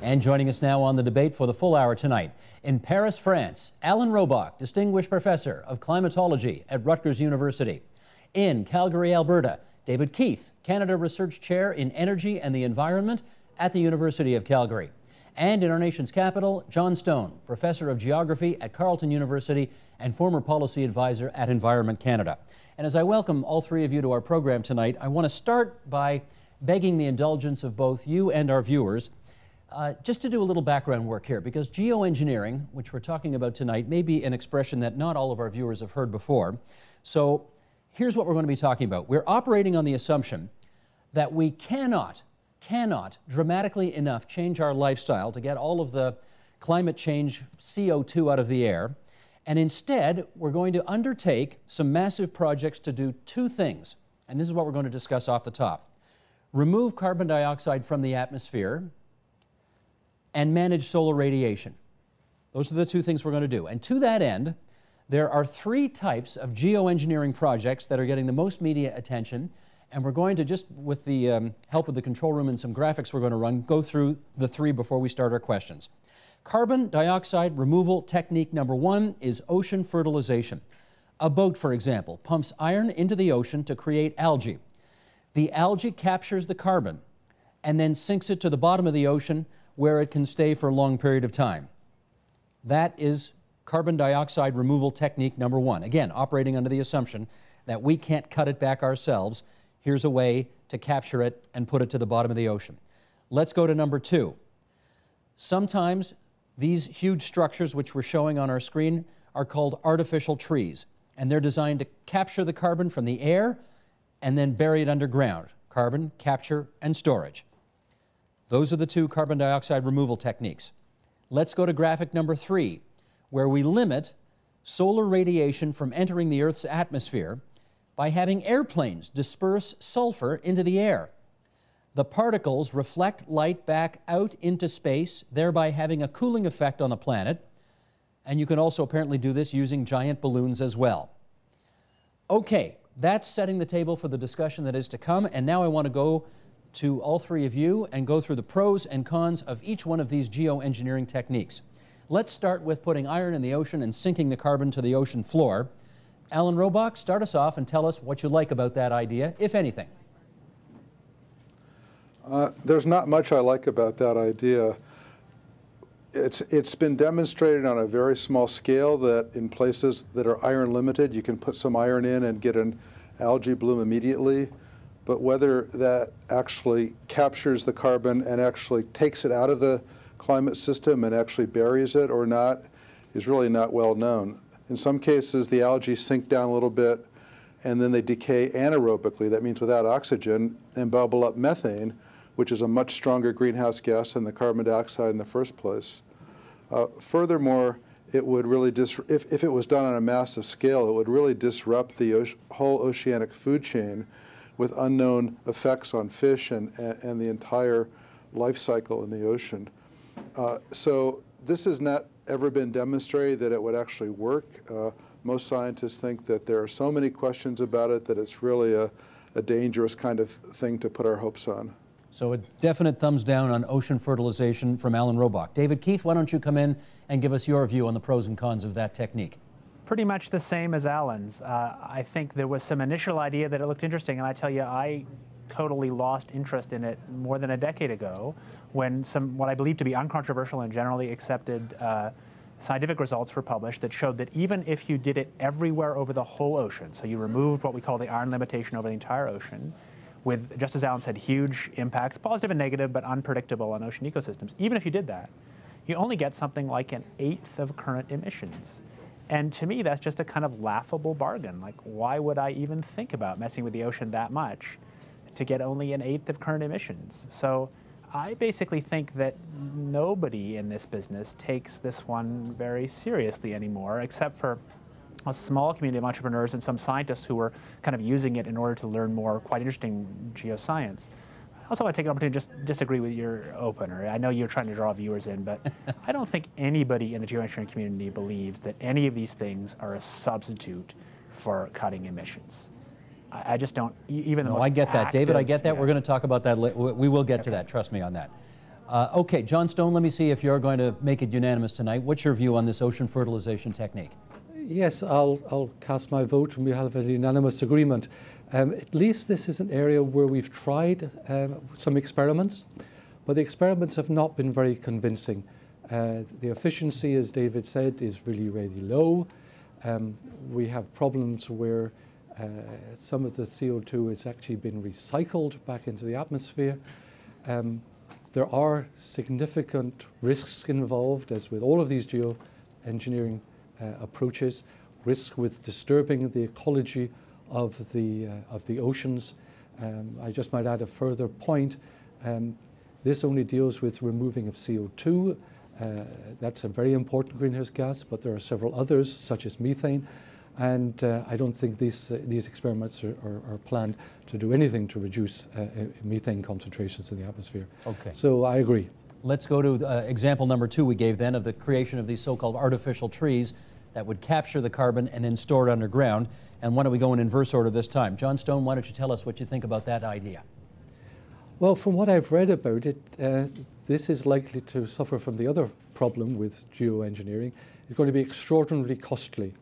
And joining us now on the debate for the full hour tonight, in Paris, France, Alan Robach, Distinguished Professor of Climatology at Rutgers University. In Calgary, Alberta, David Keith, Canada Research Chair in Energy and the Environment at the University of Calgary. And in our nation's capital, John Stone, Professor of Geography at Carleton University and former policy advisor at Environment Canada. And as I welcome all three of you to our program tonight, I want to start by begging the indulgence of both you and our viewers just to do a little background work here, because geoengineering, which we're talking about tonight, may be an expression that not all of our viewers have heard before. So here's what we're going to be talking about. We're operating on the assumption that we cannot dramatically enough change our lifestyle to get all of the climate change CO2 out of the air. And instead, we're going to undertake some massive projects to do two things. And this is what we're going to discuss off the top. Remove carbon dioxide from the atmosphere and manage solar radiation. Those are the two things we're going to do. And to that end, there are three types of geoengineering projects that are getting the most media attention. And we're going to, just with the help of the control room and some graphics we're going to run, go through the three before we start our questions. Carbon dioxide removal technique number one is ocean fertilization. A boat, for example, pumps iron into the ocean to create algae. The algae captures the carbon and then sinks it to the bottom of the ocean, where it can stay for a long period of time. That is carbon dioxide removal technique number one. Again, operating under the assumption that we can't cut it back ourselves. Here's a way to capture it and put it to the bottom of the ocean. Let's go to number two. Sometimes these huge structures, which we're showing on our screen, are called artificial trees, and they're designed to capture the carbon from the air and then bury it underground. Carbon capture and storage. Those are the two carbon dioxide removal techniques. Let's go to graphic number three, where we limit solar radiation from entering the Earth's atmosphere by having airplanes disperse sulfur into the air. The particles reflect light back out into space, thereby having a cooling effect on the planet. And you can also apparently do this using giant balloons as well. Okay, that's setting the table for the discussion that is to come. And now I want to go to all three of you and go through the pros and cons of each one of these geoengineering techniques. Let's start with putting iron in the ocean and sinking the carbon to the ocean floor. Alan Robach, start us off and tell us what you like about that idea, if anything. There's not much I like about that idea. It's been demonstrated on a very small scale that in places that are iron limited, you can put some iron in and get an algae bloom immediately. But whether that actually captures the carbon and actually takes it out of the climate system and actually buries it or not is really not well known. In some cases, the algae sink down a little bit and then they decay anaerobically, that means without oxygen, and bubble up methane, which is a much stronger greenhouse gas than the carbon dioxide in the first place. Furthermore, it would really, if it was done on a massive scale, it would really disrupt the whole oceanic food chain with unknown effects on fish and the entire life cycle in the ocean. So this has not ever been demonstrated that it would actually work. Most scientists think that there are so many questions about it that it's really a dangerous kind of thing to put our hopes on. So a definite thumbs down on ocean fertilization from Alan Robach. David Keith, why don't you come in and give us your view on the pros and cons of that technique? Pretty much the same as Alan's. I think there was some initial idea that it looked interesting, and I tell you, I totally lost interest in it more than a decade ago when what I believe to be uncontroversial and generally accepted scientific results were published that showed that even if you did it everywhere over the whole ocean, so you removed what we call the iron limitation over the entire ocean, with, just as Alan said, huge impacts, positive and negative, but unpredictable on ocean ecosystems, even if you did that, you only get something like 1/8 of current emissions. And to me, that's just a kind of laughable bargain. Like, why would I even think about messing with the ocean that much to get only 1/8 of current emissions? So I basically think that nobody in this business takes this one very seriously anymore, except for a small community of entrepreneurs and some scientists who were kind of using it in order to learn more quite interesting geoscience. I also want to take an opportunity to just disagree with your opener. I know you're trying to draw viewers in, but I don't think anybody in the geoengineering community believes that any of these things are a substitute for cutting emissions. I just don't, even No, I get that. David, I get that. Yeah. We're going to talk about that. We will get to that. Trust me on that. Okay, John Stone, let me see if you're going to make it unanimous tonight. What's your view on this ocean fertilization technique? Yes, I'll cast my vote and we have a unanimous agreement. At least this is an area where we've tried some experiments, but the experiments have not been very convincing. The efficiency, as David said, is really, really low. We have problems where some of the CO2 has actually been recycled back into the atmosphere. There are significant risks involved, as with all of these geoengineering approaches, risks with disturbing the ecology of the oceans. I just might add a further point. This only deals with removing of CO2. That's a very important greenhouse gas, but there are several others, such as methane. And I don't think these experiments are planned to do anything to reduce methane concentrations in the atmosphere. Okay. So I agree. Let's go to example number 2 we gave then of the creation of these so-called artificial trees that would capture the carbon and then store it underground. And why don't we go in inverse order this time? John Stone, why don't you tell us what you think about that idea? Well, from what I've read about it, this is likely to suffer from the other problem with geoengineering. It's going to be extraordinarily costly.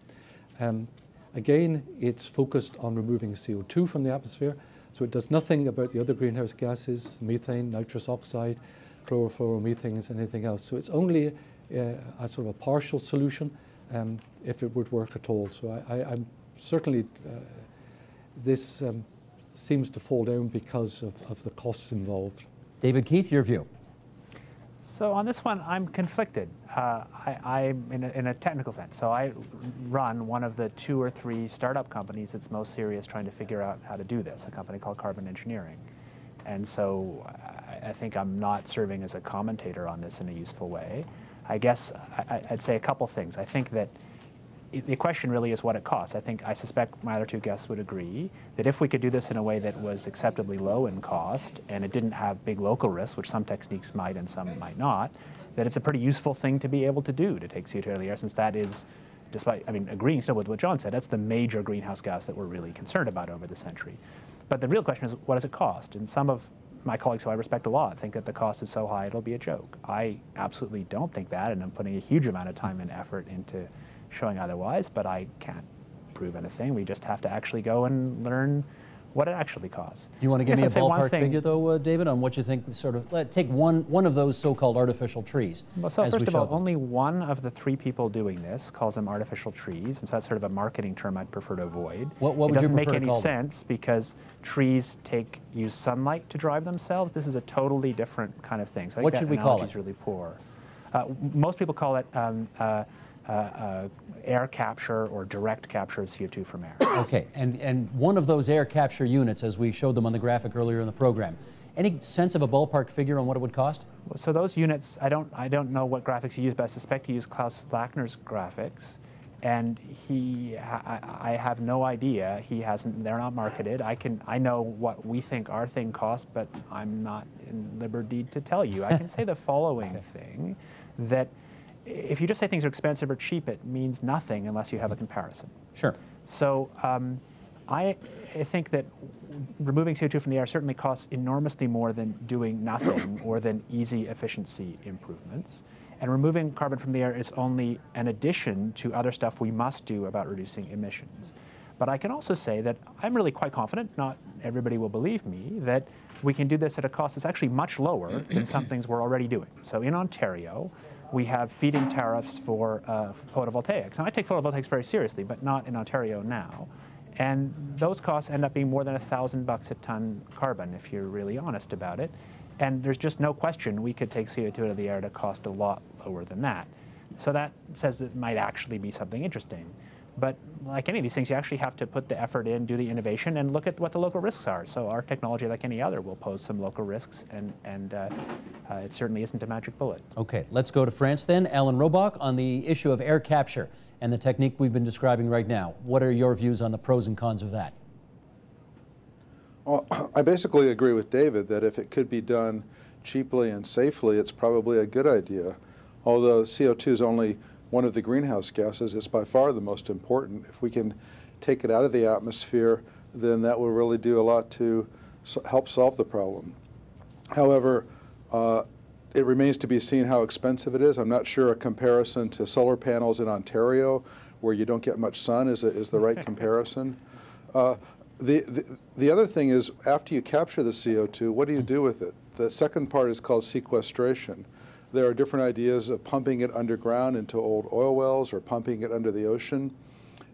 Again, it's focused on removing CO2 from the atmosphere, so it does nothing about the other greenhouse gases, methane, nitrous oxide, chlorofluoromethanes, anything else. So it's only a sort of a partial solution if it would work at all. So I'm certainly, this seems to fall down because of the costs involved. David Keith, your view? So on this one, I'm conflicted. I'm in a technical sense. So I run one of the 2 or 3 startup companies that's most serious trying to figure out how to do this, a company called Carbon Engineering. And so I think I'm not serving as a commentator on this in a useful way. I guess I'd say a couple things. I think that the question really is what it costs. I suspect my other 2 guests would agree that if we could do this in a way that was acceptably low in cost and it didn't have big local risks, which some techniques might and some might not, that it's a pretty useful thing to be able to do, to take CO2 out of the air, since that is, despite, agreeing still with what John said, that's the major greenhouse gas that we're really concerned about over the century. But the real question is, what does it cost? And some of my colleagues who I respect a lot think that the cost is so high it'll be a joke. I absolutely don't think that, and I'm putting a huge amount of time and effort into showing otherwise, but I can't prove anything. We just have to actually go and learn what it actually costs. Do you want to give me a ballpark figure, though, David, on what you think, sort of, take one of those so-called artificial trees? Well, so first of all, only one of the 3 people doing this calls them artificial trees, and so that's sort of a marketing term I'd prefer to avoid. What would you prefer to call them? It doesn't make any sense because trees use sunlight to drive themselves. This is a totally different kind of thing. So I think what should we call it? Is really poor. Most people call it air capture or direct capture of CO2 from air. Okay, and one of those air capture units, as we showed them on the graphic earlier in the program, any sense of a ballpark figure on what it would cost? So those units, I don't know what graphics you use, but I suspect you use Klaus Lackner's graphics, and I have no idea. They're not marketed. I know what we think our thing costs, but I'm not in liberty to tell you. I can say the following thing, that if you just say things are expensive or cheap, it means nothing unless you have a comparison. Sure. So I think that removing CO2 from the air certainly costs enormously more than doing nothing or than easy efficiency improvements. And removing carbon from the air is only an addition to other stuff we must do about reducing emissions. But I can also say that I'm really quite confident, not everybody will believe me, that we can do this at a cost that's actually much lower than some things we're already doing. So in Ontario, we have feed-in tariffs for photovoltaics. And I take photovoltaics very seriously, but not in Ontario now. And those costs end up being more than $1,000 a ton carbon, if you're really honest about it. And there's just no question we could take CO2 out of the air at a cost a lot lower than that. So that says that it might actually be something interesting. But like any of these things, you actually have to put the effort in, do the innovation, and look at what the local risks are. So our technology, like any other, will pose some local risks, and it certainly isn't a magic bullet. Okay, let's go to France then. Alan Robach, on the issue of air capture and the technique we've been describing right now. What are your views on the pros and cons of that? Well, I basically agree with David that if it could be done cheaply and safely, it's probably a good idea. Although CO2 is only one of the greenhouse gases, it's by far the most important. If we can take it out of the atmosphere, then that will really do a lot to help solve the problem. However, it remains to be seen how expensive it is. I'm not sure a comparison to solar panels in Ontario, where you don't get much sun, is the right comparison. The other thing is, after you capture the CO2, what do you do with it? The second part is called sequestration. There are different ideas of pumping it underground into old oil wells or pumping it under the ocean.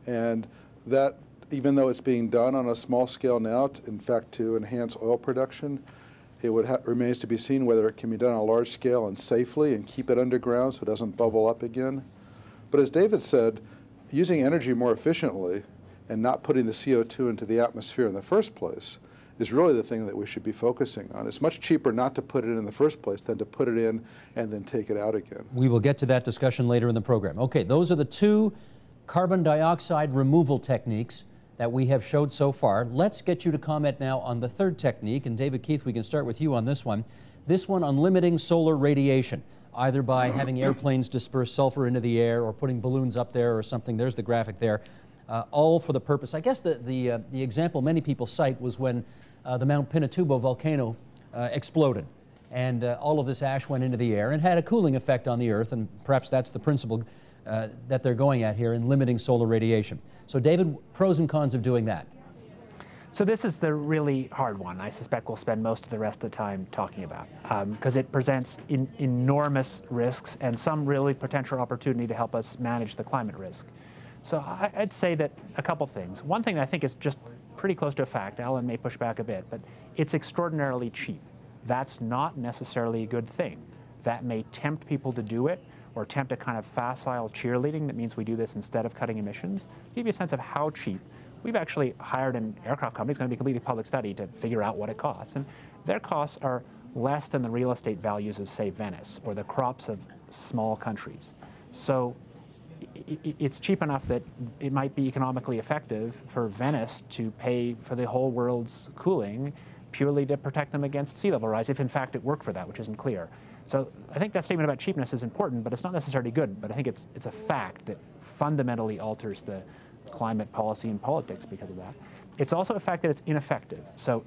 And that, even though it's being done on a small scale now, in fact, to enhance oil production, it remains to be seen whether it can be done on a large scale and safely and keep it underground so it doesn't bubble up again. But as David said, using energy more efficiently and not putting the CO2 into the atmosphere in the first place is really the thing that we should be focusing on. It's much cheaper not to put it in the first place than to put it in and then take it out again. We will get to that discussion later in the program. Okay, those are the two carbon dioxide removal techniques that we have showed so far. Let's get you to comment now on the third technique, and David Keith, we can start with you on this one. This one on limiting solar radiation, either by having airplanes disperse sulfur into the air or putting balloons up there or something. There's the graphic there. All for the purpose. I guess the example many people cite was when the Mount Pinatubo volcano exploded, and all of this ash went into the air and had a cooling effect on the Earth, and perhaps that's the principle that they're going at here in limiting solar radiation. So David, pros and cons of doing that. So this is the really hard one. I suspect we'll spend most of the rest of the time talking about, because it presents enormous risks and some really potential opportunity to help us manage the climate risk. So I'd say that a couple things. One thing I think is just pretty close to a fact, Alan may push back a bit, but it's extraordinarily cheap. That's not necessarily a good thing. That may tempt people to do it, or tempt a kind of facile cheerleading that means we do this instead of cutting emissions. To give you a sense of how cheap, we've actually hired an aircraft company. It's going to be a completely public study to figure out what it costs. And their costs are less than the real estate values of, say, Venice, or the crops of small countries. So it's cheap enough that it might be economically effective for Venice to pay for the whole world's cooling purely to protect them against sea level rise, if in fact it worked for that, which isn't clear. So I think that statement about cheapness is important, but it's not necessarily good. But I think it's a fact that fundamentally alters the climate policy and politics because of that. It's also a fact that it's ineffective,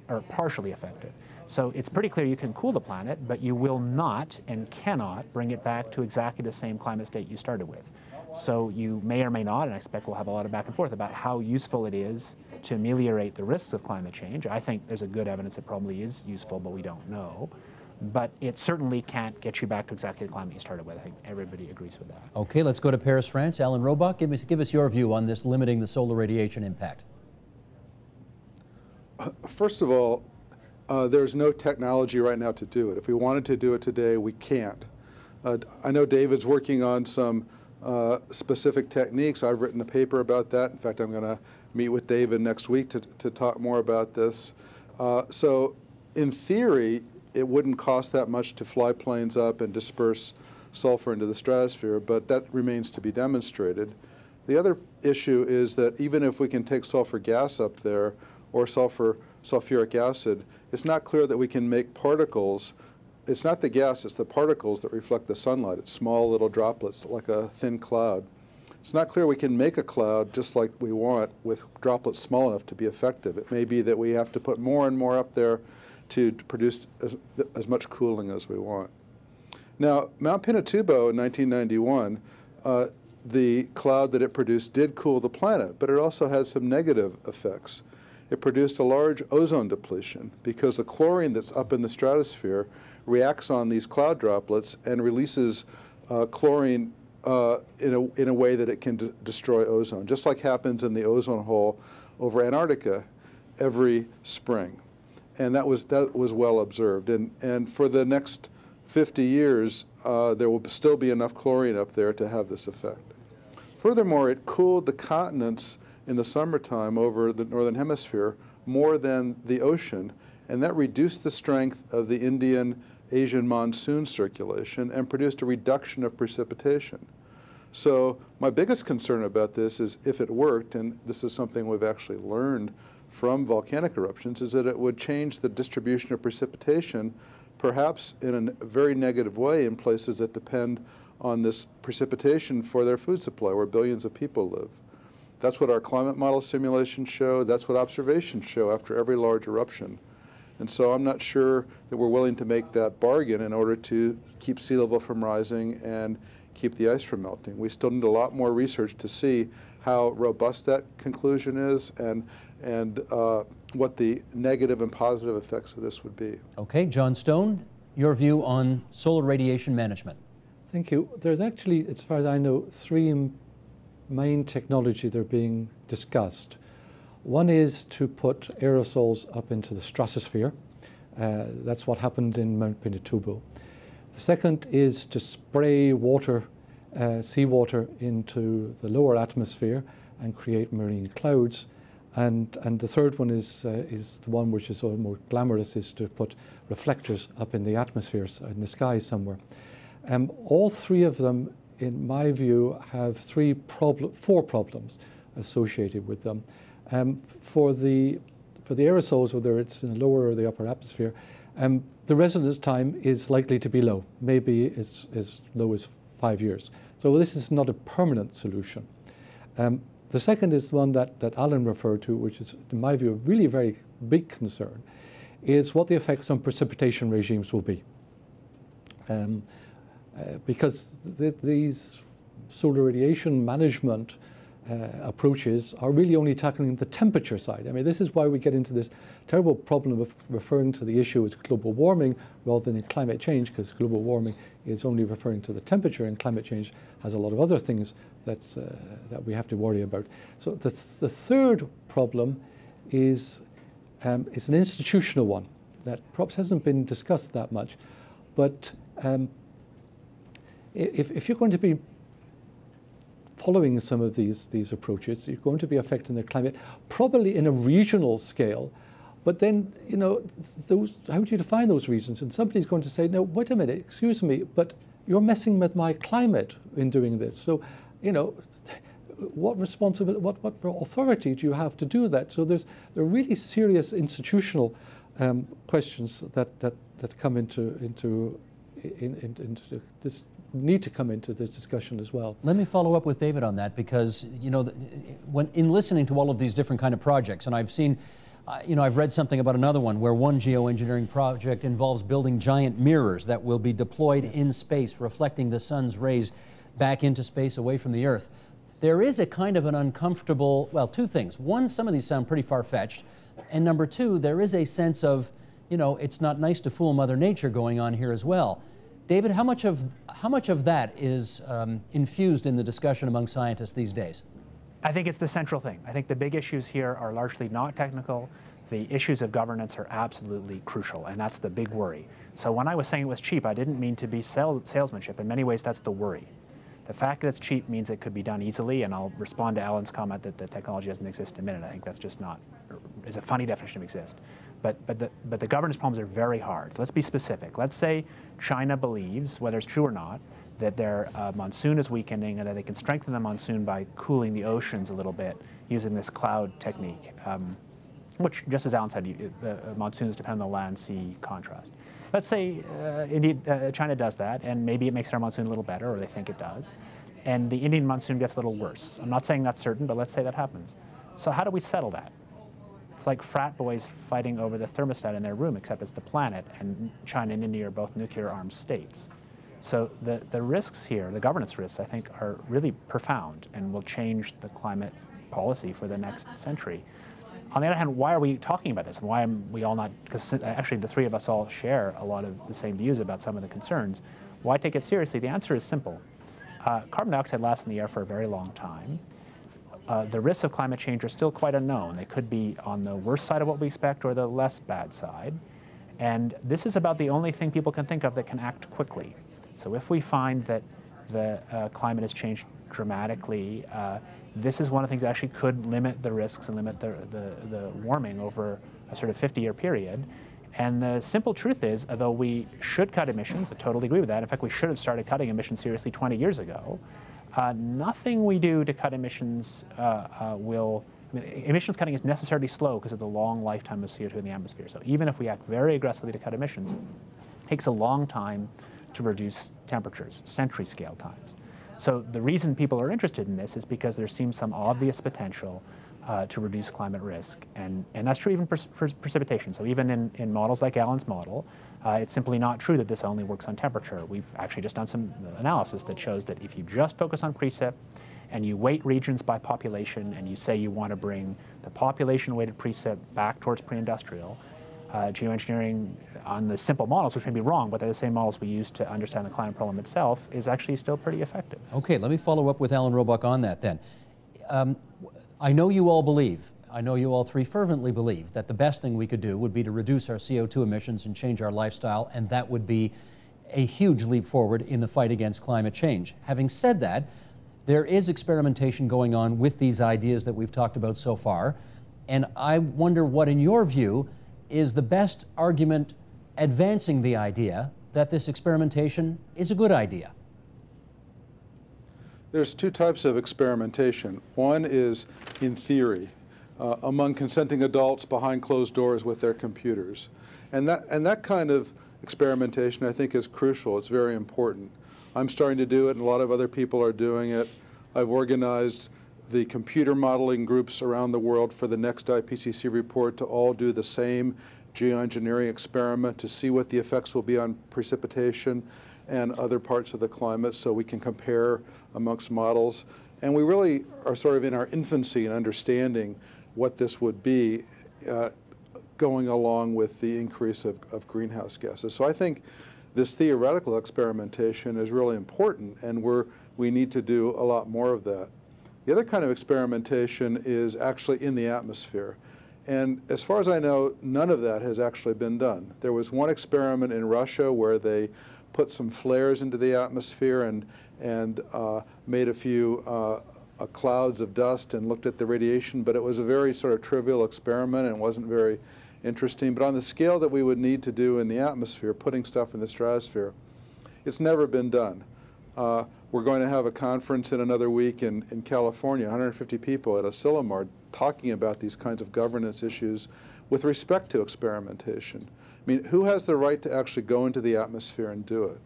or partially effective. So it's pretty clear you can cool the planet, but you will not and cannot bring it back to exactly the same climate state you started with. So you may or may not, and I expect we'll have a lot of back and forth about how useful it is to ameliorate the risks of climate change. I think there's a good evidence it probably is useful, but we don't know. But it certainly can't get you back to exactly the climate you started with. I think everybody agrees with that. Okay, let's go to Paris, France. Alan Robach, give us your view on this limiting the solar radiation impact. First of all, there's no technology right now to do it. If we wanted to do it today, we can't. I know David's working on some specific techniques. I've written a paper about that. In fact, I'm going to meet with David next week to talk more about this. So in theory, it wouldn't cost that much to fly planes up and disperse sulfur into the stratosphere, but that remains to be demonstrated. The other issue is that even if we can take sulfur gas up there or sulfuric acid, it's not clear that we can make particles. It's not the gas, it's the particles that reflect the sunlight. It's small little droplets like a thin cloud. It's not clear we can make a cloud just like we want with droplets small enough to be effective. It may be that we have to put more and more up there to produce as much cooling as we want. Now, Mount Pinatubo in 1991, the cloud that it produced did cool the planet, but it also had some negative effects. It produced a large ozone depletion because the chlorine that's up in the stratosphere reacts on these cloud droplets and releases chlorine in a way that it can destroy ozone, just like happens in the ozone hole over Antarctica every spring. And that was well observed. And for the next 50 years, there will still be enough chlorine up there to have this effect. Furthermore, it cooled the continents in the summertime over the northern hemisphere more than the ocean, and that reduced the strength of the Indian-Asian monsoon circulation and produced a reduction of precipitation. So my biggest concern about this is if it worked, and this is something we've actually learned from volcanic eruptions, is that it would change the distribution of precipitation, perhaps in a very negative way in places that depend on this precipitation for their food supply, where billions of people live. That's what our climate model simulations show. That's what observations show after every large eruption. And so I'm not sure that we're willing to make that bargain in order to keep sea level from rising and keep the ice from melting. We still need a lot more research to see how robust that conclusion is and what the negative and positive effects of this would be. Okay, John Stone, your view on solar radiation management. Thank you. There's actually, as far as I know, three main technologies that are being discussed. One is to put aerosols up into the stratosphere. That's what happened in Mount Pinatubo. The second is to spray water, seawater into the lower atmosphere and create marine clouds. And the third one is the one which is more glamorous, is to put reflectors up in the atmosphere, in the sky somewhere. All three of them, in my view, have four problems associated with them. For the aerosols, whether it's in the lower or the upper atmosphere, the residence time is likely to be low, maybe as low as 5 years. So this is not a permanent solution. The second is the one that Alan referred to, which is, in my view, a really very big concern, is what the effects on precipitation regimes will be. Because these solar radiation management approaches are really only tackling the temperature side. I mean, this is why we get into this terrible problem of referring to the issue as global warming rather than climate change, because global warming is only referring to the temperature, and climate change has a lot of other things that we have to worry about. So the third problem is an institutional one that perhaps hasn't been discussed that much, but if you're going to be following some of these approaches, you're going to be affecting the climate, probably in a regional scale. But then, you know, how do you define those regions? And somebody's going to say, no, wait a minute, excuse me, but you're messing with my climate in doing this. So, you know, what responsibility, what authority do you have to do that? So there are really serious institutional questions that come into this, need to come into this discussion as well. Let me follow up with David on that, because, you know, when in listening to all of these different kind of projects, and I've seen, you know, I've read something about another one where one geoengineering project involves building giant mirrors that will be deployed in space, reflecting the sun's rays back into space away from the Earth. There is a kind of an uncomfortable, well, two things. One, some of these sound pretty far-fetched, and number two, there is a sense of, you know, it's not nice to fool Mother Nature going on here as well. David, how much of that is infused in the discussion among scientists these days? I think it's the central thing. I think the big issues here are largely not technical. The issues of governance are absolutely crucial, and that's the big worry. So when I was saying it was cheap, I didn't mean to be salesmanship. In many ways, that's the worry. The fact that it's cheap means it could be done easily, and I'll respond to Alan's comment that the technology doesn't exist in a minute. I think that's just not, is a funny definition of exist. But the governance problems are very hard. So let's be specific. Let's say China believes, whether it's true or not, that their monsoon is weakening and that they can strengthen the monsoon by cooling the oceans a little bit using this cloud technique, which, just as Alan said, the monsoons depend on the land-sea contrast. Let's say indeed China does that, and maybe it makes their monsoon a little better, or they think it does, and the Indian monsoon gets a little worse. I'm not saying that's certain, but let's say that happens. So how do we settle that? It's like frat boys fighting over the thermostat in their room, except it's the planet, and China and India are both nuclear-armed states. So the risks here, the governance risks, I think, are really profound and will change the climate policy for the next century. On the other hand, why are we talking about this? And why are we all not, because actually the three of us all share a lot of the same views about some of the concerns. Why take it seriously? The answer is simple. Carbon dioxide lasts in the air for a very long time. The risks of climate change are still quite unknown. They could be on the worst side of what we expect or the less bad side. And this is about the only thing people can think of that can act quickly. So if we find that the climate has changed dramatically, this is one of the things that actually could limit the risks and limit the warming over a sort of 50-year period. And the simple truth is, although we should cut emissions, I totally agree with that. In fact, we should have started cutting emissions seriously 20 years ago. Nothing we do to cut emissions emissions cutting is necessarily slow because of the long lifetime of CO2 in the atmosphere. So even if we act very aggressively to cut emissions, it takes a long time to reduce temperatures, century scale times. So the reason people are interested in this is because there seems some obvious potential to reduce climate risk. And that's true even for precipitation. So even in models like Alan's model, it's simply not true that this only works on temperature. We've actually just done some analysis that shows that if you just focus on precip and you weight regions by population and you say you want to bring the population-weighted precip back towards pre-industrial, geoengineering on the simple models, which may be wrong, but they're the same models we use to understand the climate problem itself, is actually still pretty effective. Okay, let me follow up with Alan Robock on that then. I know you all believe, I know you all three fervently believe, that the best thing we could do would be to reduce our CO2 emissions and change our lifestyle, and that would be a huge leap forward in the fight against climate change. Having said that, there is experimentation going on with these ideas that we've talked about so far, and I wonder what, in your view, is the best argument advancing the idea that this experimentation is a good idea? There's two types of experimentation. One is in theory, among consenting adults behind closed doors with their computers. And that kind of experimentation, I think, is crucial. It's very important. I'm starting to do it, and a lot of other people are doing it. I've organized the computer modeling groups around the world for the next IPCC report to all do the same geoengineering experiment to see what the effects will be on precipitation and other parts of the climate, so we can compare amongst models. And we really are sort of in our infancy in understanding what this would be going along with the increase of greenhouse gases. So I think this theoretical experimentation is really important, and we need to do a lot more of that. The other kind of experimentation is actually in the atmosphere. And as far as I know, none of that has actually been done. There was one experiment in Russia where they put some flares into the atmosphere and made a few clouds of dust and looked at the radiation, but it was a very sort of trivial experiment and wasn't very interesting. But on the scale that we would need to do in the atmosphere, putting stuff in the stratosphere, it's never been done. We're going to have a conference in another week in California, 150 people at Asilomar, talking about these kinds of governance issues with respect to experimentation. I mean, who has the right to actually go into the atmosphere and do it?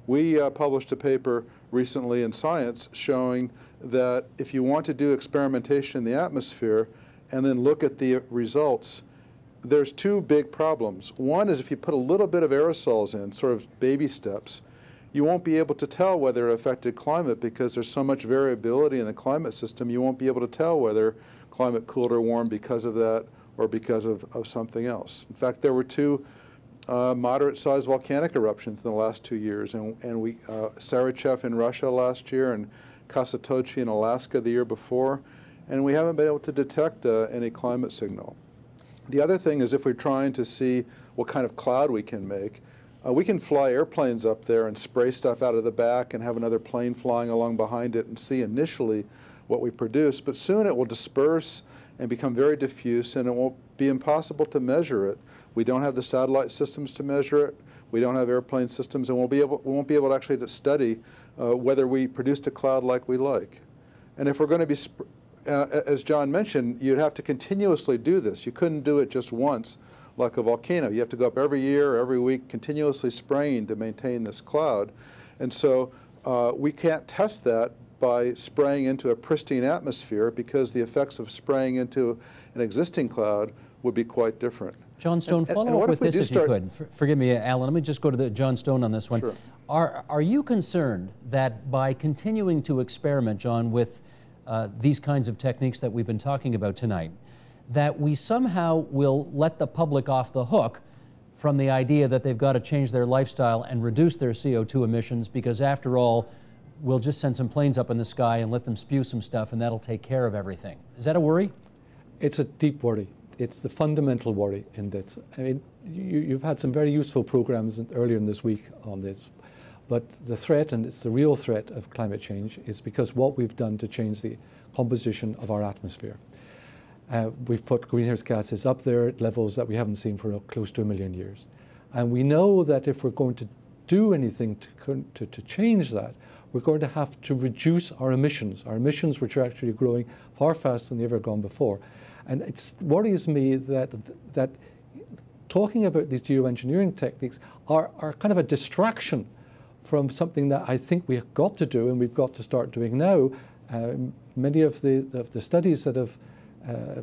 We published a paper recently in Science showing that if you want to do experimentation in the atmosphere and then look at the results, there's two big problems. One is if you put a little bit of aerosols in, sort of baby steps, you won't be able to tell whether it affected climate because there's so much variability in the climate system. You won't be able to tell whether climate cooled or warmed because of that or because of something else. In fact, there were two moderate-sized volcanic eruptions in the last 2 years, and Sarychev in Russia last year and Khasatochi in Alaska the year before, and we haven't been able to detect any climate signal. The other thing is if we're trying to see what kind of cloud we can make, we can fly airplanes up there and spray stuff out of the back and have another plane flying along behind it and see initially what we produce, but soon it will disperse and become very diffuse, and it won't be impossible to measure it. We don't have the satellite systems to measure it. We don't have airplane systems, and we won't be able to actually study whether we produced a cloud like we like. And if we're going to be, as John mentioned, you'd have to continuously do this. You couldn't do it just once like a volcano. You have to go up every year, every week, continuously spraying to maintain this cloud. And so we can't test that by spraying into a pristine atmosphere because the effects of spraying into an existing cloud would be quite different. John Stone, follow up with this if you could. Forgive me, Alan, let me just go to John Stone on this one. Sure. Are you concerned that by continuing to experiment, John, with these kinds of techniques that we've been talking about tonight, that we somehow will let the public off the hook from the idea that they've got to change their lifestyle and reduce their CO2 emissions because, after all, we'll just send some planes up in the sky and let them spew some stuff and that'll take care of everything? Is that a worry? It's a deep worry. It's the fundamental worry in this. I mean, you've had some very useful programs earlier in this week on this, but the threat, and it's the real threat of climate change, is because what we've done to change the composition of our atmosphere. We've put greenhouse gases up there at levels that we haven't seen for close to 1 million years. And we know that if we're going to do anything to change that, we're going to have to reduce our emissions which are actually growing far faster than they've ever gone before. And it worries me that talking about these geoengineering techniques are kind of a distraction from something that I think we've got to do and we've got to start doing now. Many of the studies that have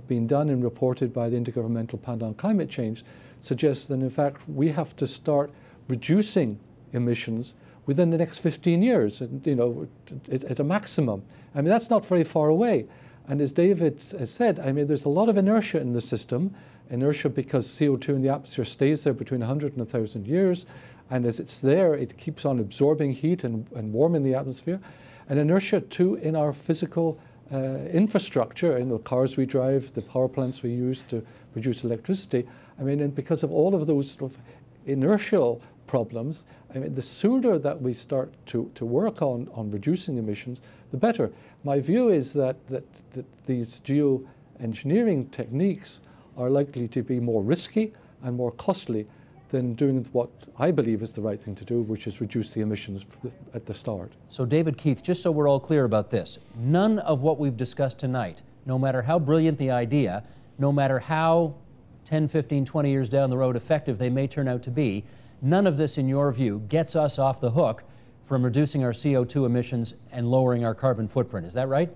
been done and reported by the Intergovernmental Panel on Climate Change suggests that, in fact, we have to start reducing emissions within the next 15 years, and, at a maximum. I mean, that's not very far away. And as David has said, I mean, there's a lot of inertia in the system. Inertia because CO2 in the atmosphere stays there between 100 and 1,000 years. And as it's there, it keeps on absorbing heat and warming the atmosphere. And inertia, too, in our physical infrastructure, in the cars we drive, the power plants we use to produce electricity. I mean, and because of all of those sort of inertial problems, I mean, the sooner that we start to work on reducing emissions, the better. My view is that these geoengineering techniques are likely to be more risky and more costly than doing what I believe is the right thing to do, which is reduce the emissions at the start. So David Keith, just so we're all clear about this, none of what we've discussed tonight, no matter how brilliant the idea, no matter how 10, 15, 20 years down the road effective they may turn out to be, none of this, in your view, gets us off the hook from reducing our CO2 emissions and lowering our carbon footprint. Is that right?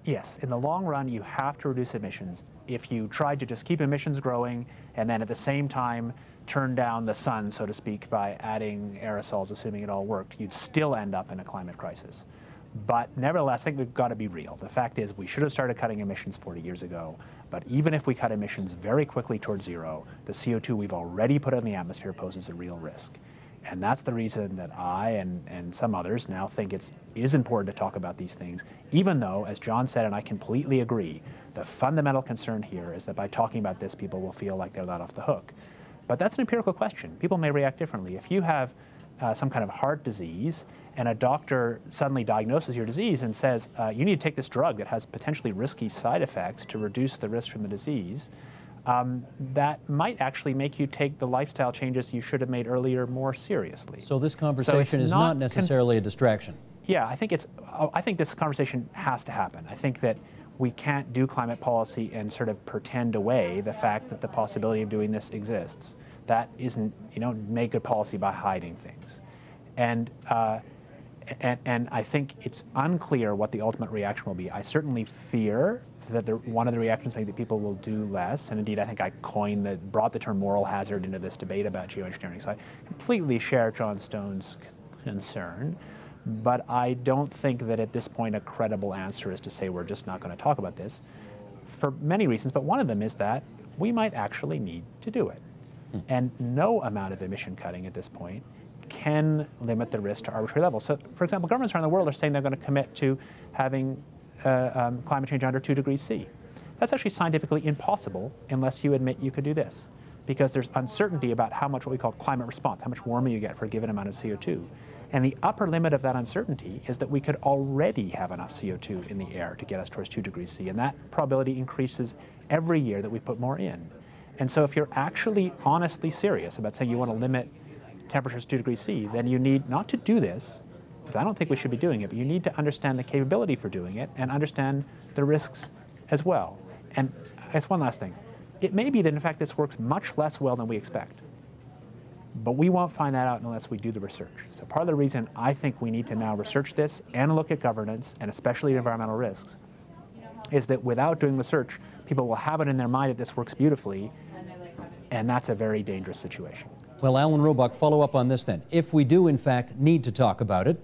Yes. In the long run, you have to reduce emissions. If you tried to just keep emissions growing and then at the same time turn down the sun, so to speak, by adding aerosols, assuming it all worked, you'd still end up in a climate crisis. But nevertheless, I think we've got to be real. The fact is, we should have started cutting emissions 40 years ago. But even if we cut emissions very quickly towards zero, the CO2 we've already put in the atmosphere poses a real risk. And that's the reason that I and some others now think it is important to talk about these things, even though, as John said, and I completely agree, the fundamental concern here is that by talking about this, people will feel like they're let off the hook. But that's an empirical question. People may react differently. If you have some kind of heart disease and a doctor suddenly diagnoses your disease and says, you need to take this drug that has potentially risky side effects to reduce the risk from the disease, that might actually make you take the lifestyle changes you should have made earlier more seriously. So this conversation is not necessarily a distraction. Yeah, I think this conversation has to happen. I think that we can't do climate policy and sort of pretend away the fact that the possibility of doing this exists. That isn't, make good policy by hiding things. And I think it's unclear what the ultimate reaction will be. I certainly fear that one of the reactions may be that people will do less, and indeed I think I brought the term moral hazard into this debate about geoengineering. So I completely share John Stone's concern, but I don't think that at this point a credible answer is to say we're just not going to talk about this, for many reasons, but one of them is that we might actually need to do it. And no amount of emission cutting at this point can limit the risk to arbitrary levels. So, for example, governments around the world are saying they're going to commit to having climate change under 2 degrees C. That's actually scientifically impossible unless you admit you could do this, because there's uncertainty about how much what we call climate response, how much warmer you get for a given amount of CO2. And the upper limit of that uncertainty is that we could already have enough CO2 in the air to get us towards 2 degrees C, and that probability increases every year that we put more in. And so if you're actually honestly serious about saying you want to limit temperatures 2 degrees C, then you need not to do this, because I don't think we should be doing it, but you need to understand the capability for doing it and understand the risks as well. And I guess one last thing. It may be that, in fact, this works much less well than we expect. But we won't find that out unless we do the research. So part of the reason I think we need to now research this and look at governance, and especially environmental risks, is that without doing research, people will have it in their mind that this works beautifully, and that's a very dangerous situation. Well, Alan Robock, follow up on this then. If we do, in fact, need to talk about it,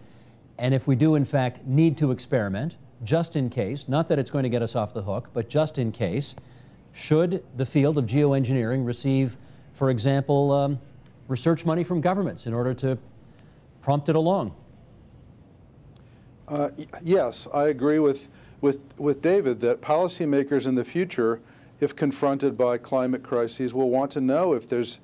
and if we do, in fact, need to experiment, just in case, not that it's going to get us off the hook, but just in case, should the field of geoengineering receive, for example, research money from governments in order to prompt it along? Yes, I agree with David that policymakers in the future, if confronted by climate crises, will want to know if there's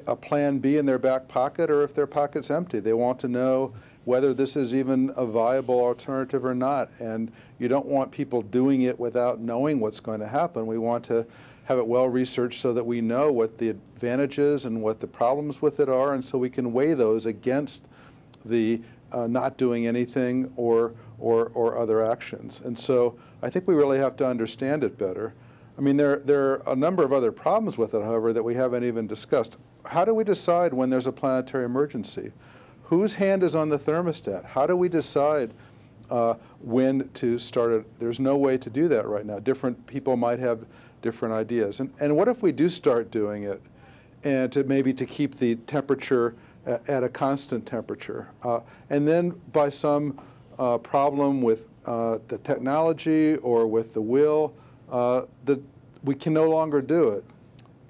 a plan B in their back pocket or if their pocket's empty. They want to know whether this is even a viable alternative or not. And you don't want people doing it without knowing what's going to happen. We want to have it well researched so that we know what the advantages and what the problems with it are, and so we can weigh those against the not doing anything or other actions. And so I think we really have to understand it better. I mean, there are a number of other problems with it, however, that we haven't even discussed. How do we decide when there's a planetary emergency? Whose hand is on the thermostat? How do we decide when to start it. There's no way to do that right now. Different people might have different ideas. And what if we do start doing it, and maybe to keep the temperature at a constant temperature, and then by some problem with the technology or with the will, that we can no longer do it.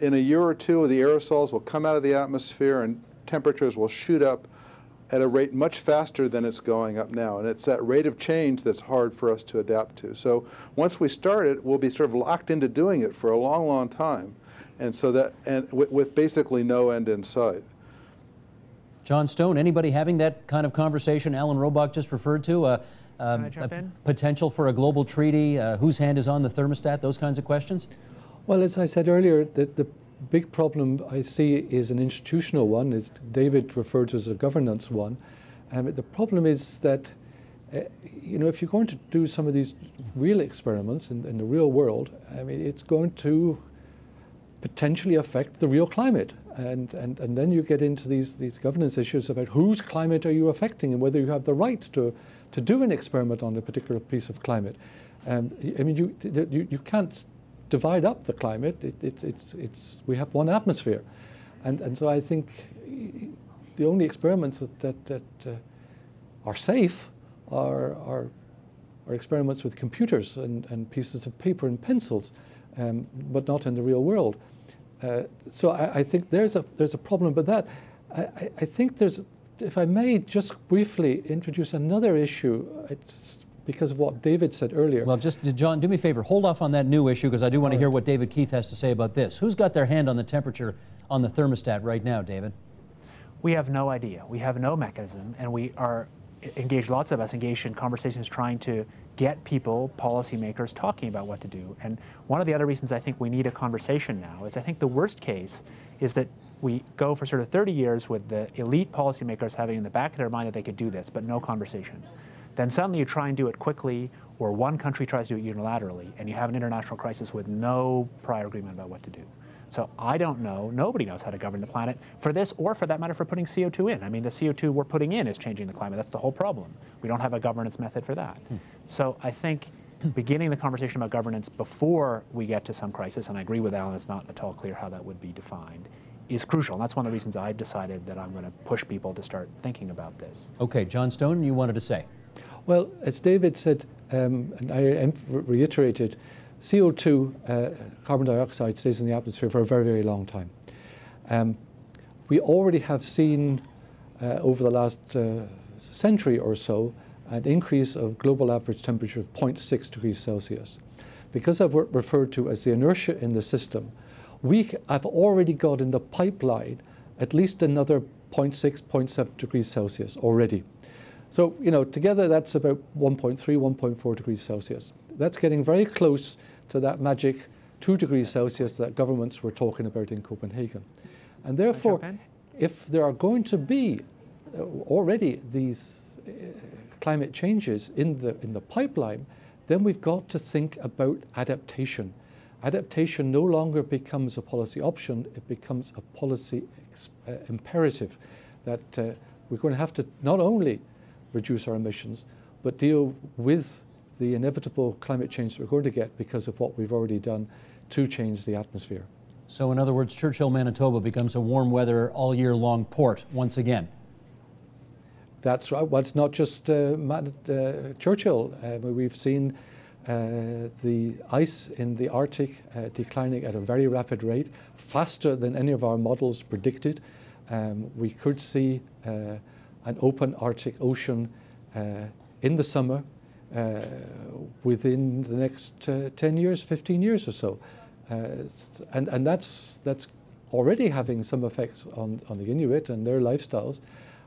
In a year or two, the aerosols will come out of the atmosphere and temperatures will shoot up at a rate much faster than it's going up now. And it's that rate of change that's hard for us to adapt to. So once we start it, we'll be sort of locked into doing it for a long, long time. And so that, and with basically no end in sight. John Stone, anybody having that kind of conversation Alan Robach just referred to? Can I jump in? Potential for a global treaty, whose hand is on the thermostat, those kinds of questions? Well, as I said earlier, the big problem I see is an institutional one, as David referred to as a governance one. The problem is that, you know, if you're going to do some of these real experiments in the real world, I mean, it's going to potentially affect the real climate. And then you get into these governance issues about whose climate are you affecting and whether you have the right to do an experiment on a particular piece of climate. I mean, you can't divide up the climate. We have one atmosphere, and so I think the only experiments that are safe are experiments with computers and pieces of paper and pencils, but not in the real world. So I think there's a problem with that. I think there's, if I may just briefly introduce another issue. It's because of what David said earlier. Well, just, John, do me a favor, hold off on that new issue, because I do want to hear what David Keith has to say about this. Who's got their hand on the temperature on the thermostat right now, David? We have no idea. We have no mechanism, and we are engaged, lots of us engaged in conversations trying to get people, policymakers, talking about what to do. And one of the other reasons I think we need a conversation now is I think the worst case is that we go for sort of 30 years with the elite policymakers having in the back of their mind that they could do this, but no conversation. Then suddenly you try and do it quickly, or one country tries to do it unilaterally, and you have an international crisis with no prior agreement about what to do. So I don't know, nobody knows how to govern the planet for this, or for that matter for putting CO2 in. I mean, the CO2 we're putting in is changing the climate. That's the whole problem. We don't have a governance method for that. So I think beginning the conversation about governance before we get to some crisis, and I agree with Alan, it's not at all clear how that would be defined, is crucial. And that's one of the reasons I've decided that I'm going to push people to start thinking about this. Okay, John Stone, you wanted to say? Well, as David said, and I reiterated, CO2, carbon dioxide, stays in the atmosphere for a very, very long time. We already have seen over the last century or so an increase of global average temperature of 0.6 degrees Celsius. Because of what referred to as the inertia in the system, we have already got in the pipeline at least another 0.6, 0.7 degrees Celsius already. So, you know, together that's about 1.3, 1.4 degrees Celsius. That's getting very close to that magic 2 degrees Celsius that governments were talking about in Copenhagen. And therefore, if there are going to be already these climate changes in the pipeline, then we've got to think about adaptation. Adaptation no longer becomes a policy option, it becomes a policy imperative that we're going to have to not only reduce our emissions, but deal with the inevitable climate change that we're going to get because of what we've already done to change the atmosphere. So in other words, Churchill, Manitoba becomes a warm weather all year long port once again. That's right. Well, it's not just Churchill. We've seen the ice in the Arctic declining at a very rapid rate, faster than any of our models predicted. We could see an open Arctic Ocean in the summer within the next 10 years, 15 years or so. And that's already having some effects on the Inuit and their lifestyles.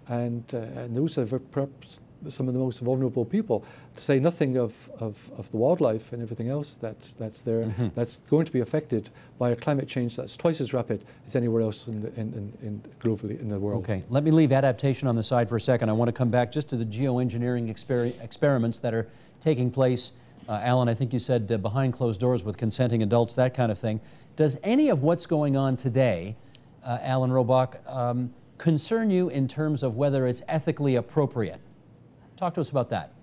And those are perhaps some of the most vulnerable people, to say nothing of the wildlife and everything else that's there, that's going to be affected by a climate change that's twice as rapid as anywhere else globally in the world. Okay, let me leave adaptation on the side for a second. I want to come back just to the geoengineering experiments that are taking place. Alan, I think you said behind closed doors with consenting adults, that kind of thing. Does any of what's going on today, Alan Robach, concern you in terms of whether it's ethically appropriate? Talk to us about that.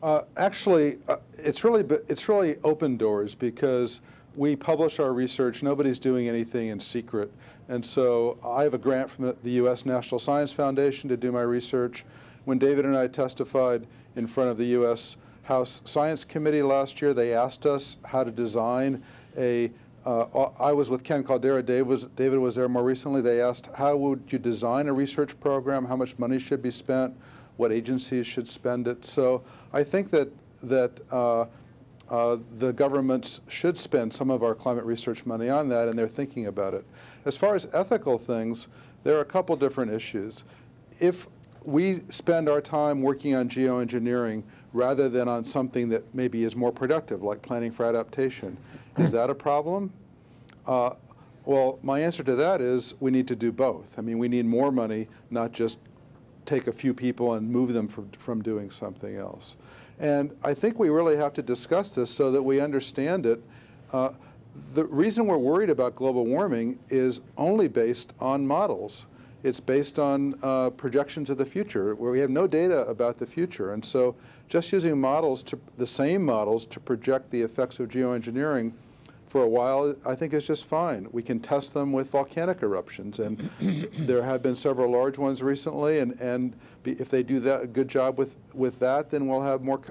Actually, it's really open doors because we publish our research. Nobody's doing anything in secret. And so I have a grant from the U.S. National Science Foundation to do my research. When David and I testified in front of the U.S. House Science Committee last year, they asked us how to design a I was with Ken Caldera, David was there more recently. They asked, how would you design a research program? How much money should be spent? What agencies should spend it? So I think that the governments should spend some of our climate research money on that, and they're thinking about it. As far as ethical things, there are a couple different issues. If we spend our time working on geoengineering rather than on something that maybe is more productive, like planning for adaptation, is that a problem? Well, my answer to that is we need to do both. I mean, we need more money, not just take a few people and move them from doing something else. And I think we really have to discuss this so that we understand it. The reason we're worried about global warming is only based on models. It's based on projections of the future, where we have no data about the future. And so just using models, the same models, to project the effects of geoengineering for a while, I think is just fine. We can test them with volcanic eruptions, and there have been several large ones recently, and if they do a good job with that, then we'll have more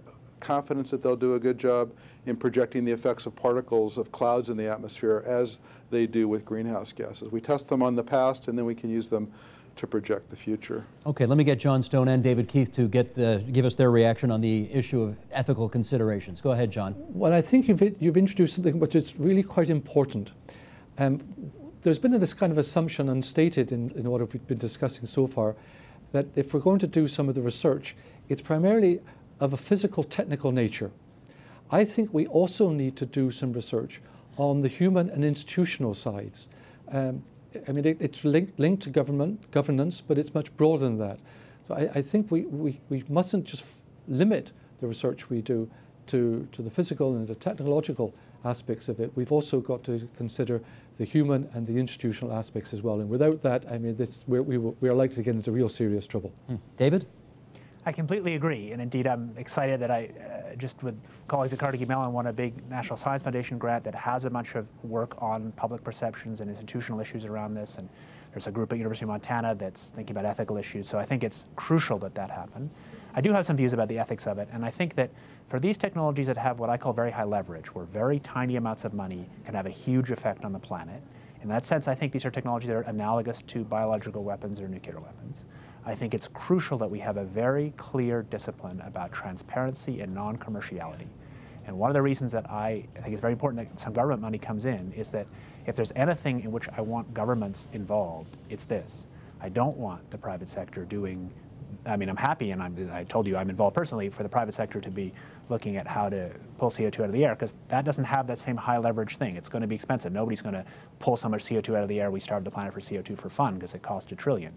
confidence that they'll do a good job in projecting the effects of particles of clouds in the atmosphere as they do with greenhouse gases. We test them on the past, and then we can use them to project the future. Okay, let me get John Stone and David Keith to give us their reaction on the issue of ethical considerations. Go ahead, John. Well, I think you've introduced something which is really quite important. There's been this kind of assumption, unstated in what we've been discussing so far, that if we're going to do some of the research, it's primarily of a physical, technical nature. I think we also need to do some research on the human and institutional sides. I mean, it's linked to governance, but it's much broader than that. So I think we mustn't just limit the research we do to the physical and the technological aspects of it. We've also got to consider the human and the institutional aspects as well. And without that, I mean, we are likely to get into real serious trouble. David? I completely agree, and indeed I'm excited that I, just with colleagues at Carnegie Mellon, won a big National Science Foundation grant that has a bunch of work on public perceptions and institutional issues around this, and there's a group at University of Montana that's thinking about ethical issues, so I think it's crucial that that happen. I do have some views about the ethics of it, and I think that for these technologies that have what I call very high leverage, where very tiny amounts of money can have a huge effect on the planet, in that sense I think these are technologies that are analogous to biological weapons or nuclear weapons. I think it's crucial that we have a very clear discipline about transparency and non-commerciality. And one of the reasons that I think it's very important that some government money comes in is that if there's anything in which I want governments involved, it's this. I don't want the private sector doing, I mean, I'm happy, and I told you I'm involved personally, for the private sector to be looking at how to pull CO2 out of the air, because that doesn't have that same high leverage thing. It's going to be expensive. Nobody's going to pull so much CO2 out of the air we starve the planet for CO2 for fun, because it costs $1 trillion.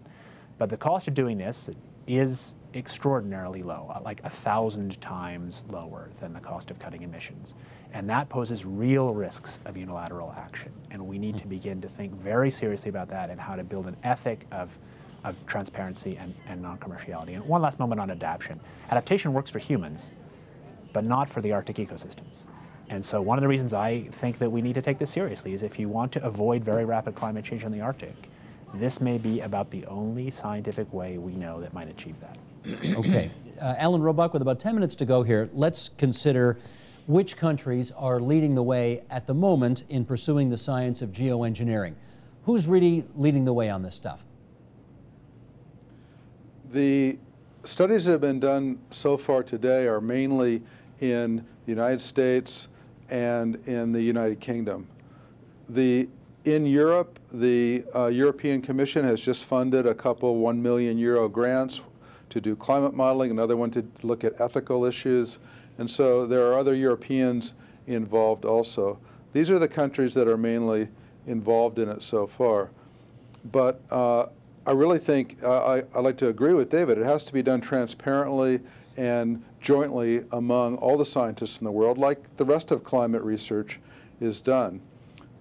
But the cost of doing this is extraordinarily low, like 1,000 times lower than the cost of cutting emissions. And that poses real risks of unilateral action. And we need to begin to think very seriously about that and how to build an ethic of transparency and non-commerciality. And one last moment on adaptation. Adaptation works for humans, but not for the Arctic ecosystems. And so one of the reasons I think that we need to take this seriously is if you want to avoid very rapid climate change in the Arctic, this may be about the only scientific way we know that might achieve that. Okay. Alan Robock, with about 10 minutes to go here, let's consider which countries are leading the way at the moment in pursuing the science of geoengineering. Who's really leading the way on this stuff? The studies that have been done so far today are mainly in the United States and in the United Kingdom. In Europe, the European Commission has just funded a couple €1 million grants to do climate modeling, another one to look at ethical issues, and so there are other Europeans involved also. These are the countries that are mainly involved in it so far. But I really think, I like to agree with David, it has to be done transparently and jointly among all the scientists in the world, like the rest of climate research is done.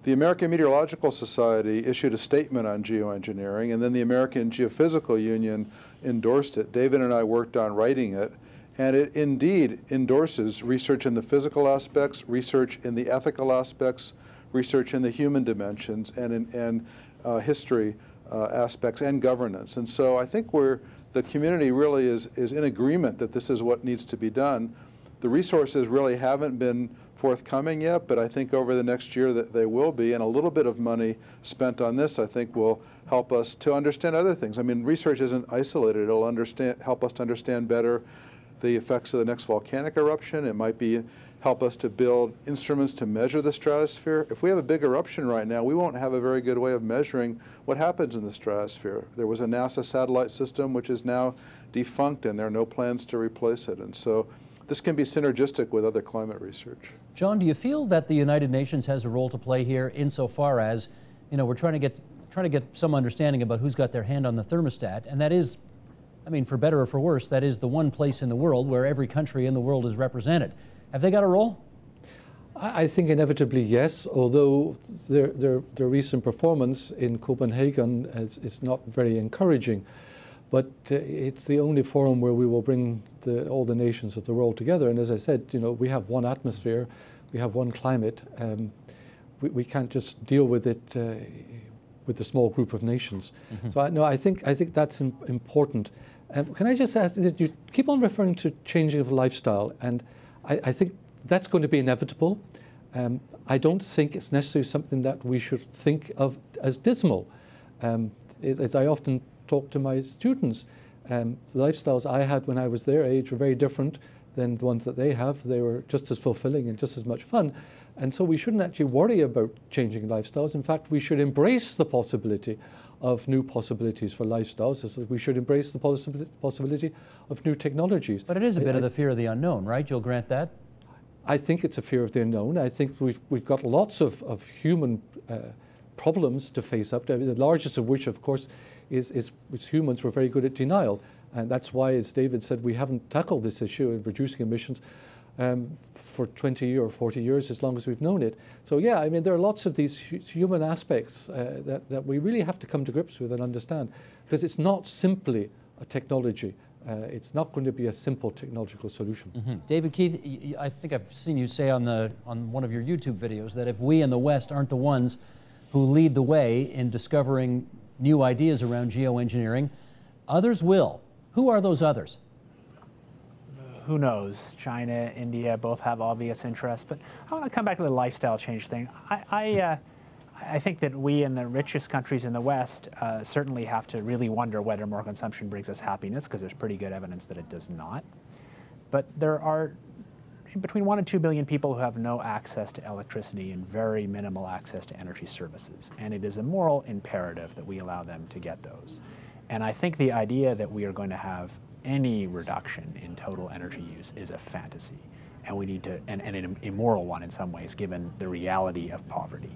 The American Meteorological Society issued a statement on geoengineering, and then the American Geophysical Union endorsed it. David and I worked on writing it, And it indeed endorses research in the physical aspects, research in the ethical aspects, research in the human dimensions, and history aspects, and governance. And so I think the community really is in agreement that this is what needs to be done. The resources really haven't been forthcoming yet, but I think over the next year that they will be, and a little bit of money spent on this, I think, will help us to understand other things. I mean, research isn't isolated. It'll help us to understand better the effects of the next volcanic eruption. It might help us to build instruments to measure the stratosphere. If we have a big eruption right now, we won't have a very good way of measuring what happens in the stratosphere. There was a NASA satellite system which is now defunct, and there are no plans to replace it. And so this can be synergistic with other climate research. John, do you feel that the United Nations has a role to play here insofar as, we're trying to get some understanding about who's got their hand on the thermostat, and that is, I mean, for better or for worse, that is the one place in the world where every country in the world is represented. Have they got a role? I think inevitably yes, although their recent performance in Copenhagen is not very encouraging. But it's the only forum where we will bring all the nations of the world together. And as I said, we have one atmosphere, we have one climate. We can't just deal with it with a small group of nations. Mm-hmm. So I think that's important. Can I just ask, you keep on referring to changing of lifestyle, and I think that's going to be inevitable. I don't think it's necessarily something that we should think of as dismal. As I often talk to my students, the lifestyles I had when I was their age were very different than the ones that they have. They were just as fulfilling and just as much fun. And so we shouldn't actually worry about changing lifestyles. In fact, we should embrace the possibility of new possibilities for lifestyles, as we should embrace the possibility of new technologies. But it is a bit of the fear of the unknown, right? You'll grant that? I think it's a fear of the unknown. I think we've got lots of human problems to face up to, the largest of which, of course, is humans were very good at denial. And that's why, as David said, we haven't tackled this issue of reducing emissions for 20 or 40 years, as long as we've known it. So yeah, I mean, there are lots of these human aspects that we really have to come to grips with and understand, because it's not simply a technology. It's not going to be a simple technological solution. Mm-hmm. David Keith, I think I've seen you say on one of your YouTube videos that if we in the West aren't the ones who lead the way in discovering new ideas around geoengineering, others will. Who are those others? Who knows? China, India both have obvious interests. But I want to come back to the lifestyle change thing. I think that we in the richest countries in the West certainly have to really wonder whether more consumption brings us happiness, because there's pretty good evidence that it does not. But there are between 1 and 2 billion people who have no access to electricity and very minimal access to energy services. And it is a moral imperative that we allow them to get those. And I think the idea that we are going to have any reduction in total energy use is a fantasy. And we need to, and an immoral one in some ways, given the reality of poverty.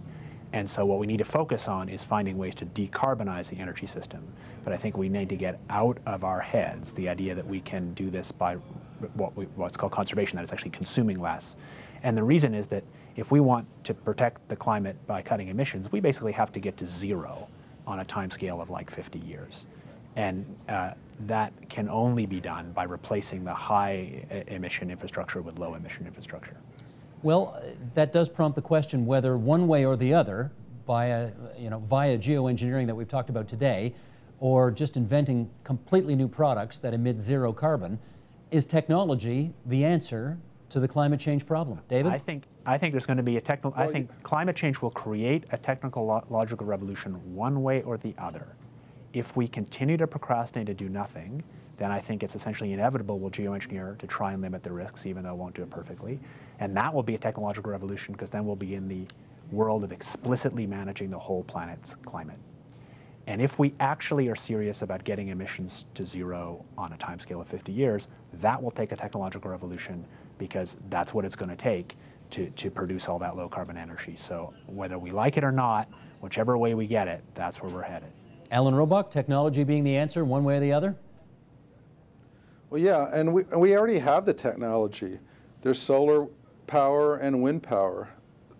And so what we need to focus on is finding ways to decarbonize the energy system. But I think we need to get out of our heads the idea that we can do this by what's called conservation, that it's actually consuming less. And the reason is that if we want to protect the climate by cutting emissions, we basically have to get to zero on a time scale of like 50 years. And that can only be done by replacing the high emission infrastructure with low emission infrastructure. Well, that does prompt the question whether one way or the other, via geoengineering that we've talked about today, or just inventing completely new products that emit zero carbon, is technology the answer to the climate change problem? David? I think there's going to be I think climate change will create a technological revolution one way or the other. If we continue to procrastinate and do nothing, then I think it's essentially inevitable we'll geoengineer to try and limit the risks, even though it won't do it perfectly. And that will be a technological revolution, because then we'll be in the world of explicitly managing the whole planet's climate. And if we actually are serious about getting emissions to zero on a timescale of 50 years, that will take a technological revolution, because that's what it's going to take to produce all that low carbon energy. So whether we like it or not, whichever way we get it, that's where we're headed. Alan Robock, technology being the answer one way or the other? Well, yeah, and we already have the technology. There's solar power and wind power.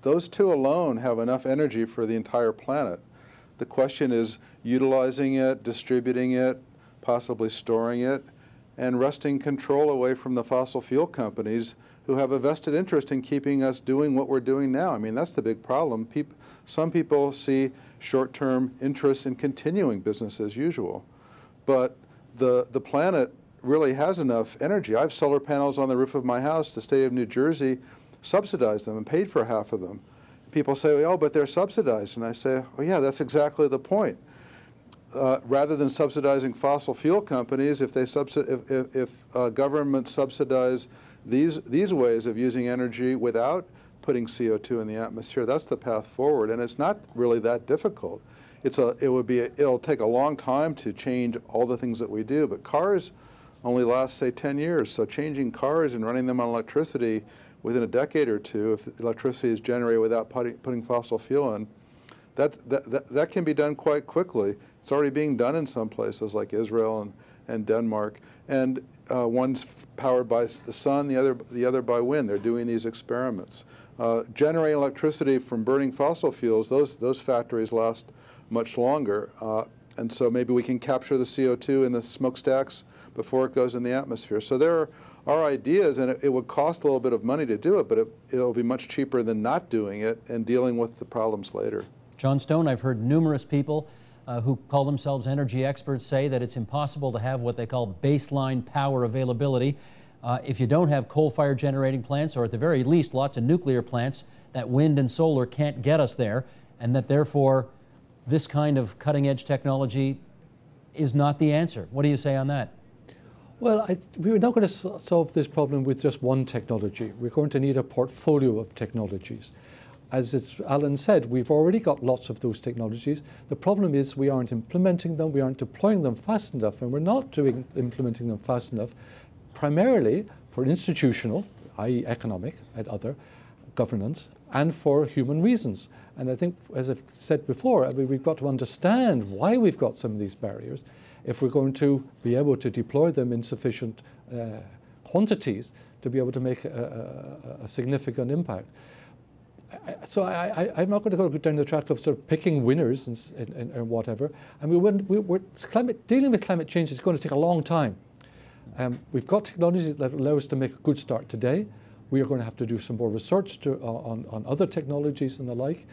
Those two alone have enough energy for the entire planet. The question is utilizing it, distributing it, possibly storing it. and wresting control away from the fossil fuel companies who have a vested interest in keeping us doing what we're doing now. I mean, that's the big problem. Some people see short-term interests in continuing business as usual. But the planet really has enough energy. I have solar panels on the roof of my house. The state of New Jersey subsidized them and paid for half of them. People say, oh, but they're subsidized. And I say, oh yeah, that's exactly the point. Rather than subsidizing fossil fuel companies, if governments subsidize these ways of using energy without putting CO2 in the atmosphere, that's the path forward. And it's not really that difficult. It'll take a long time to change all the things that we do, but cars only last, say, 10 years. So changing cars and running them on electricity within a decade or two, if electricity is generated without putting fossil fuel in, that can be done quite quickly. It's already being done in some places like Israel and Denmark. And one's powered by the sun, the other by wind. They're doing these experiments. Generating electricity from burning fossil fuels, those factories last much longer. And so maybe we can capture the CO2 in the smokestacks before it goes in the atmosphere. So there are ideas, and it would cost a little bit of money to do it, but it'll be much cheaper than not doing it and dealing with the problems later. John Stone, I've heard numerous people who call themselves energy experts say that it's impossible to have what they call baseline power availability. If you don't have coal-fired generating plants, or at the very least lots of nuclear plants, that wind and solar can't get us there, and that therefore this kind of cutting-edge technology is not the answer. What do you say on that? Well, we're not going to solve this problem with just one technology. We're going to need a portfolio of technologies. As Alan said, we've already got lots of those technologies. The problem is we aren't implementing them, we aren't deploying them fast enough, and we're not implementing them fast enough, primarily for institutional, i.e. economic and other governance, and for human reasons. And I think, as I've said before, we've got to understand why we've got some of these barriers if we're going to be able to deploy them in sufficient quantities to be able to make a significant impact. So I'm not going to go down the track of sort of picking winners and whatever. I mean, dealing with climate change is going to take a long time. We've got technology that allow us to make a good start today. We are going to have to do some more research on other technologies and the like.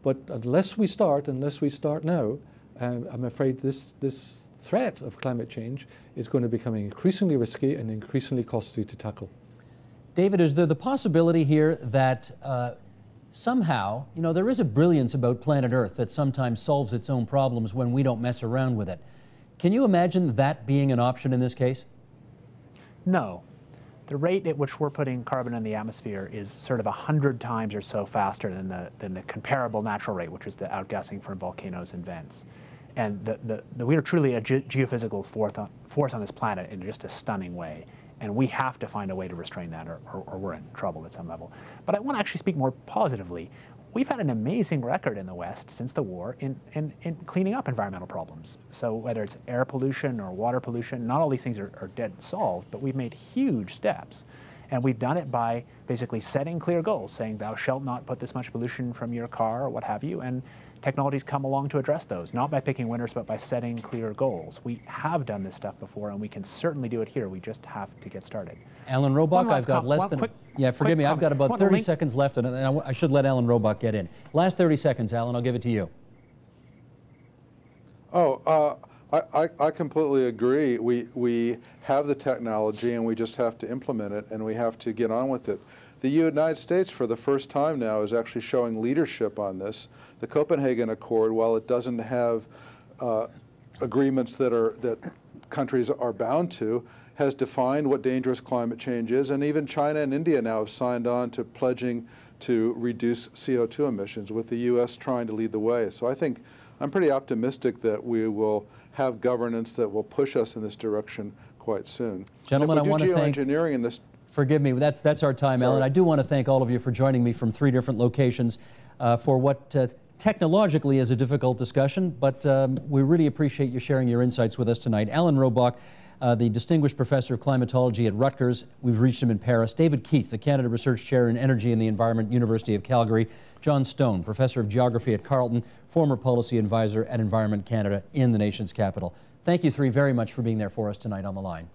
But unless we start now, I'm afraid this threat of climate change is going to become increasingly risky and increasingly costly to tackle. David, is there the possibility here that somehow, you know, there is a brilliance about planet Earth that sometimes solves its own problems when we don't mess around with it? Can you imagine that being an option in this case? No. The rate at which we're putting carbon in the atmosphere is sort of 100 times or so faster than the comparable natural rate, which is the outgassing from volcanoes and vents. And we are truly a geophysical force on this planet in just a stunning way. And we have to find a way to restrain that, or we're in trouble at some level. But I want to actually speak more positively. We've had an amazing record in the West since the war in cleaning up environmental problems. So whether it's air pollution or water pollution, not all these things are dead solved, but we've made huge steps. And we've done it by basically setting clear goals, saying thou shalt not put this much pollution from your car or what have you. And technologies come along to address those, not by picking winners, but by setting clear goals. We have done this stuff before, and we can certainly do it here. We just have to get started. Alan Robach, I've got less than... Yeah, forgive me, I've got about 30 seconds left, and I should let Alan Robach get in. Last 30 seconds, Alan, I'll give it to you. I completely agree. We have the technology, and we just have to implement it, and we have to get on with it. The United States, for the first time now, is actually showing leadership on this. The Copenhagen Accord, while it doesn't have agreements that countries are bound to, has defined what dangerous climate change is, and even China and India now have signed on to pledging to reduce CO2 emissions, with the U.S. trying to lead the way. So I think I'm pretty optimistic that we will have governance that will push us in this direction quite soon. Gentlemen, I want to thank... geoengineering in this... Forgive me, that's our time, Alan. I do want to thank all of you for joining me from 3 different locations for what technologically is a difficult discussion, but we really appreciate you sharing your insights with us tonight. Alan Robach, the Distinguished Professor of Climatology at Rutgers. We've reached him in Paris. David Keith, the Canada Research Chair in Energy and the Environment, University of Calgary. John Stone, Professor of Geography at Carleton, former Policy Advisor at Environment Canada in the nation's capital. Thank you three very much for being there for us tonight on The Line.